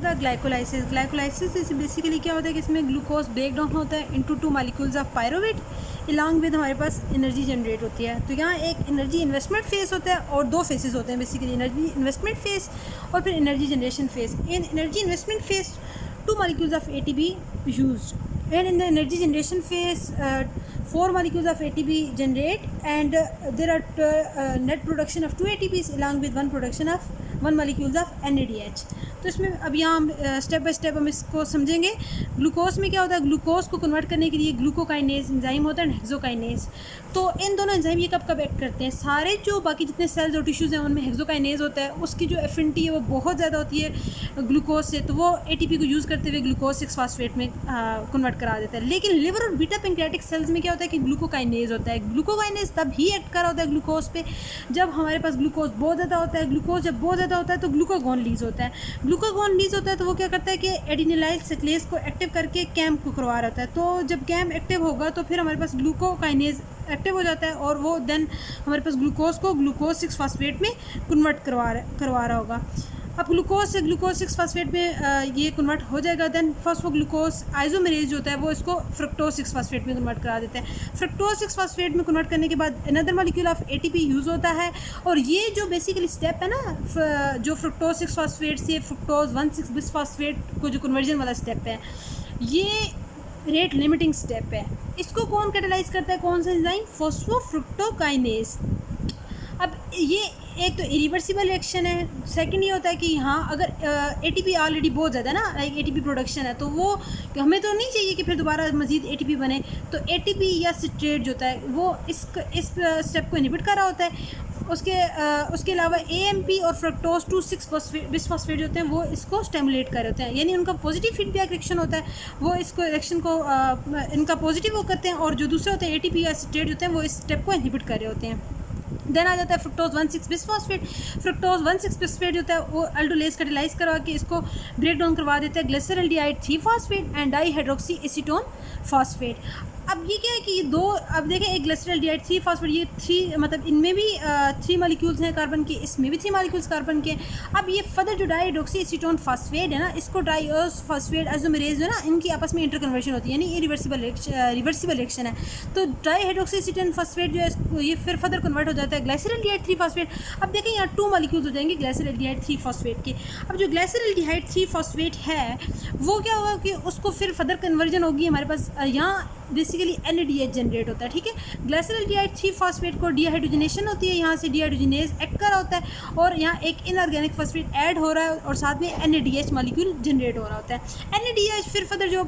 The glycolysis. Glycolysis basically क्या होता है कि इसमें ग्लूकोज ब्रेक डाउन होता है into 2 molecules of pyruvate, along with हमारे पास एनर्जी जनरेट होती है। तो यहाँ एक एनर्जी इन्वेस्टमेंट फेस होता है और दो फेसेस होते हैं बेसिकली, एनर्जी इन्वेस्टमेंट फेस और फिर energy generation face. In energy investment face 2 molecules of ATP used, and in the energy generation phase 4 molecules of ATP generate, and there are net production of 2 ATPs along with 1 production of 1 molecules of NADH। तो इसमें अब यहाँ हम step by step हम इसको समझेंगे। Glucose में क्या होता है, ग्लूकोज को कन्वर्ट करने के लिए ग्लूकोकाइनेज एंजाइम होता है, हेक्सोकाइनेज। तो इन दोनों एंजाइम ये कब कब एक्ट करते हैं, सारे जो बाकी जितने सेल्स और टिश्यूज़ हैं उनमें हेक्सोकाइनेज होता है, उसकी जो एफिनिटी है वो बहुत ज़्यादा होती है ग्लूकोज से, तो वो ATP को यूज़ करते हुए ग्लूकोज 6 फॉस्फेट में कन्वर्ट करा देता है। लेकिन लिवर और बीटा पेंक्रियाटिक सेल्स में क्या होता है कि ग्लूकोकाइनेज होता है। ग्लूकोकाइनेज तब ही एक्ट कर रहा होता है ग्लूकोज पे जब हमारे पास ग्लूकोज बहुत ज़्यादा होता है। ग्लूकोज जब बहुत ज़्यादा होता है तो ग्लूकागॉन रिलीज होता है। ग्लूकागॉन रिलीज होता है तो वो क्या करता है कि एडिनिलाइल साइक्लेज को एक्टिव करके कैम को करवा रहा होता है। तो जब कैम एक्टिव होगा तो फिर हमारे पास ग्लूकोकाइनेज एक्टिव हो जाता है और वो देन हमारे पास ग्लूकोज को ग्लूकोज 6 फॉस्फेट में कन्वर्ट करवा रहा होगा। अब ग्लूकोज से ग्लूकोज 6 फॉस्फेट में ये कन्वर्ट हो जाएगा। देन फॉस्फोग्लूकोज आइसोमेरेज जो होता है वो इसको फ्रक्टोज 6 फॉस्फेट में कन्वर्ट करा देता है। फ्रक्टोज 6 फॉस्फेट में कन्वर्ट करने के बाद another molecule of ATP use होता है। और ये जो बेसिकली स्टेप है ना, जो फ्रक्टोज 6 फॉस्फेट से फ्रक्टोज 1,6 बिस फॉस्फेट को जो कन्वर्जन वाला स्टेप है, ये रेट लिमिटिंग स्टेप है। इसको कौन कैटालाइज करता है, कौन सा एंजाइम, फॉस्फोफ्रुक्टोकाइनेज। अब ये एक तो इरिवर्सिबल रिएक्शन है। सेकंड ये होता है कि यहाँ अगर ATP ऑलरेडी बहुत ज़्यादा ना, लाइक ATP प्रोडक्शन है, तो वो हमें तो नहीं चाहिए कि फिर दोबारा मज़ीद ATP बने। तो ATP या सिट्रेट जो होता है वो इस स्टेप को इनहिबिट कर रहा होता है। उसके अलावा AMP और फ्रक्टोज 2,6 बिसफॉस्फेट जो होते हैं वो इसको स्टिमुलेट कर रहे होते हैं, यानी उनका पॉजिटिव फीडबैक रिएक्शन होता है, वो इसको रिएक्शन को इनका पॉजिटिव वो करते हैं, और जो दूसरे होते हैं ATP या सिट्रेट होते हैं वो इस स्टेप को इनहिबिट कर रहे होते हैं। देन आ जाता है फ्रक्टोज 1,6 बिसफॉस्फेट। फ्रक्टोज 1,6 बिसफॉस्फेट जो होता है वो अल्डोलेज कैटालाइज करवा के इसको ब्रेक डाउन करवा देता है glyceraldehyde 3 phosphate and dihydroxy acetone phosphate. अब ये क्या है कि ये दो, अब देखें एक ग्लिसरल्डिहाइड 3 फॉस्फेट, ये 3 मतलब इनमें भी 3 मॉलिक्यूल्स हैं कार्बन के, इसमें भी 3 मॉलिक्यूल्स कार्बन के। अब ये फर्दर जो डाईहाइड्रोक्सी एसीटोन फॉस्फेट है ना, इसको डाईओस फॉस्फेट आइसोमेरेज जो है ना, इनकी आपस में इंटरकन्वर्शन होती है, यानी ये रिवर्सिबल रिएक्शन है। तो डाईहाइड्रोक्सी एसीटोन फॉस्फेट जो है ये फिर फर्दर कन्वर्ट हो जाता है ग्लिसरल्डिहाइड 3 फॉस्फेट। अब देखें यहाँ 2 मॉलिक्यूल्स हो जाएंगे ग्लिसरल्डिहाइड 3 फॉस्फेट के। अब जो ग्लिसरल्डिहाइड 3 फॉस्फेट है वो क्या होगा कि उसको फिर फर्दर कन्वर्जन होगी हमारे पास, यहाँ बेसिकली NADH जनरेट होता है, ठीक है। ग्लिसरल्डिहाइड 3 फॉस्फेट को डीहाइड्रोजनेशन होती है, यहाँ से डीहाइड्रोजनेज एक्ट कर रहा होता है और यहाँ एक इनऑर्गेनिक फॉस्फेट ऐड हो रहा है और साथ में NADH मॉलिक्यूल जनरेट हो रहा होता है। NADH फिर फर्दर जो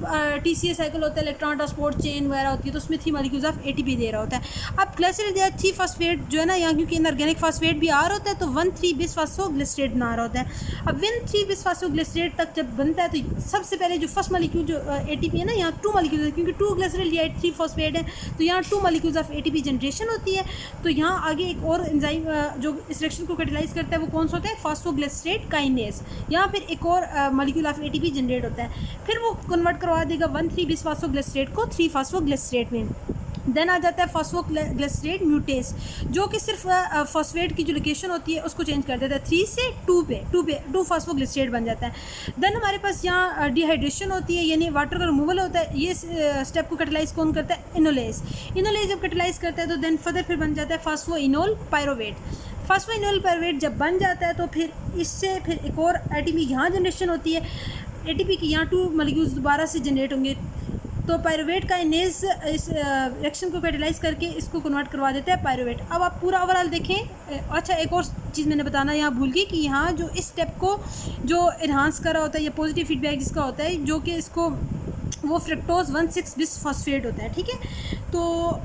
TCA साइकिल होता है, इलेक्ट्रॉन ट्रांसपोर्ट चेन वगैरह होती है, तो उसमें 3 मॉलिक्यूल्स ऑफ ATP दे रहा होता है। अब ग्लिसरल्डिहाइड 3 फॉस्फेट जो है ना, यहाँ क्योंकि इनऑर्गेनिक फॉस्फेट भी आ रहा होता है तो 1,3 बिसफॉस्फोग्लिसरेट बना रहा होता है। अब 1,3 बिसफॉस्फोग्लिसरेट तक जब बनता है तो सबसे पहले जो फर्स्ट मॉलिक्यूल जो ATP है ना, यहाँ 2 मॉलिक्यूल है, क्योंकि 2 ग्लिसरल्डिहाइड 3 फॉस्फेट है तो यहाँ 2 मॉलिक्यूल्स ऑफ ATP जनरेशन होती है। तो यहाँ आगे एक और एंजाइम जो इस रिएक्शन को कैटालाइज करता है वो कौन सा होता है, फॉस्फोग्लिसरेट काइनेज। यहाँ फिर एक और मॉलिक्यूल ऑफ ATP जनरेट होता है, फिर वो कन्वर्ट करवा देगा 1,3 बिसफॉस्फोग्लिसरेट को 3 फॉस्फोग्लिसरेट में। देन आ जाता है फॉस्फोग्लिसरेट म्यूटेस, जो कि सिर्फ फॉस्फेट की जो लोकेशन होती है उसको चेंज कर देता है 3 से 2 फॉस्फोग्लिसरेट बन जाता है। देन हमारे पास यहाँ डिहाइड्रेशन होती है, यानी वाटर का रिमूवल होता है। ये स्टेप को कैटालाइज कौन करता है, इनोलेज। इनोलेज जब कैटालाइज करता है तो देन फर्दर फिर बन जाता है फॉस्फोइनोल पायरोवेट। फॉस्फोइनोल पायरोवेट जब बन जाता है तो फिर इससे फिर एक और ATP यहाँ जनरेशन होती है, ATP की यहाँ 2 मॉलिक्यूल्स दोबारा से जनरेट होंगे, तो पायरुवेट का इनेज इस रिएक्शन को कैटालाइज करके इसको कन्वर्ट करवा देता है पायरुवेट। अब आप पूरा ओवरऑल देखें। अच्छा, एक और चीज़ मैंने बताना यहाँ भूल गई कि यहाँ जो इस स्टेप को जो इन्हांस कर रहा होता है या पॉजिटिव फीडबैक जिसका होता है, जो कि इसको वो फ्रक्टोज 1,6 बिसफॉस्फेट होता है, ठीक है। तो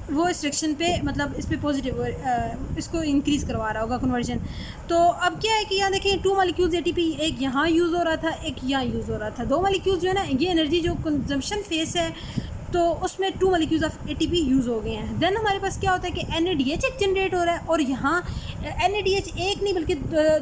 वो इस रिएक्शन पे मतलब इस पे पॉजिटिव इसको इंक्रीज़ करवा रहा होगा कन्वर्जन। तो अब क्या है कि यहाँ देखें 2 मॉलिक्यूल्स ATP, एक यहाँ यूज़ हो रहा था, एक यहाँ यूज़ हो रहा था। 2 मॉलिक्यूल्स जो है ना, ये एनर्जी जो कंजम्पशन फेस है तो उसमें 2 मॉलिक्यूल्स ऑफ ATP यूज़ हो गए हैं। देन हमारे पास क्या होता है कि NADH एक जनरेट हो रहा है, और यहाँ NADH एक नहीं बल्कि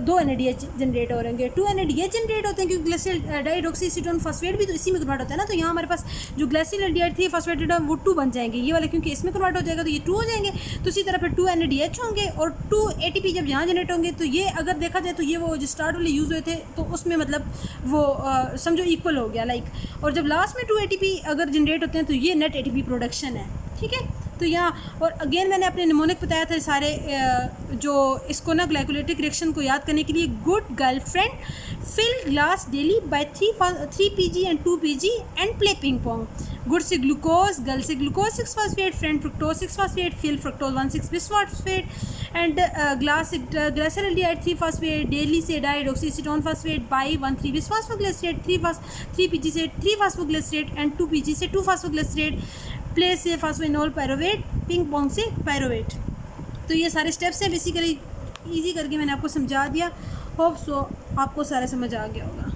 2 NADH जनरेट हो रहे हैं। 2 NADH जनरेट होते हैं क्योंकि ग्लिसरॉल डाइऑक्सी एसीटोन फॉस्फेट भी तो इसी में कन्वर्ट होता है ना। तो यहाँ हमारे पास जो ग्लिसरॉल डाइऑक्सी फॉस्फेट वो 2 बन जाएंगे, ये वाले क्योंकि इसमें कन्वर्ट हो जाएगा तो ये 2 हो जाएंगे। तो इसी तरह फिर 2 NADH होंगे और 2 ATP जब यहाँ जनरेट होंगे तो ये अगर देखा जाए तो ये वो जो स्टार्ट वाले यूज़ हुए थे तो उसमें मतलब वो समझो इक्वल हो गया लाइक। और जब लास्ट में 2 ATP अगर जनरेट होते हैं तो ये नेट ATP प्रोडक्शन है, ठीक है। तो यहाँ और अगेन मैंने अपने निमोनिक बताया था सारे जो इसको ना ग्लाइकोलाइटिक रिएक्शन को याद करने के लिए। Good girlfriend fill glass daily by 3 PG and 2 PG and play ping pong. Good से ग्लूकोज, गर्ल से glucose 6 phosphate, friend fructose 6 phosphate, fill fructose 1,6 bis phosphate and glycerol dioxide 3 phosphate, daily से dioxy acetone phosphate, by 1,3 bis phosphoglycerate, 3 PG से 3 phosphoglycerate and 2 PG से 2 phosphoglycerate, play से फॉस्फेनोल pyruvate, ping pong से pyruvate. तो ये सारे steps हैं basically, easy करके मैंने आपको समझा दिया। होप सो आपको सारा समझ आ गया होगा।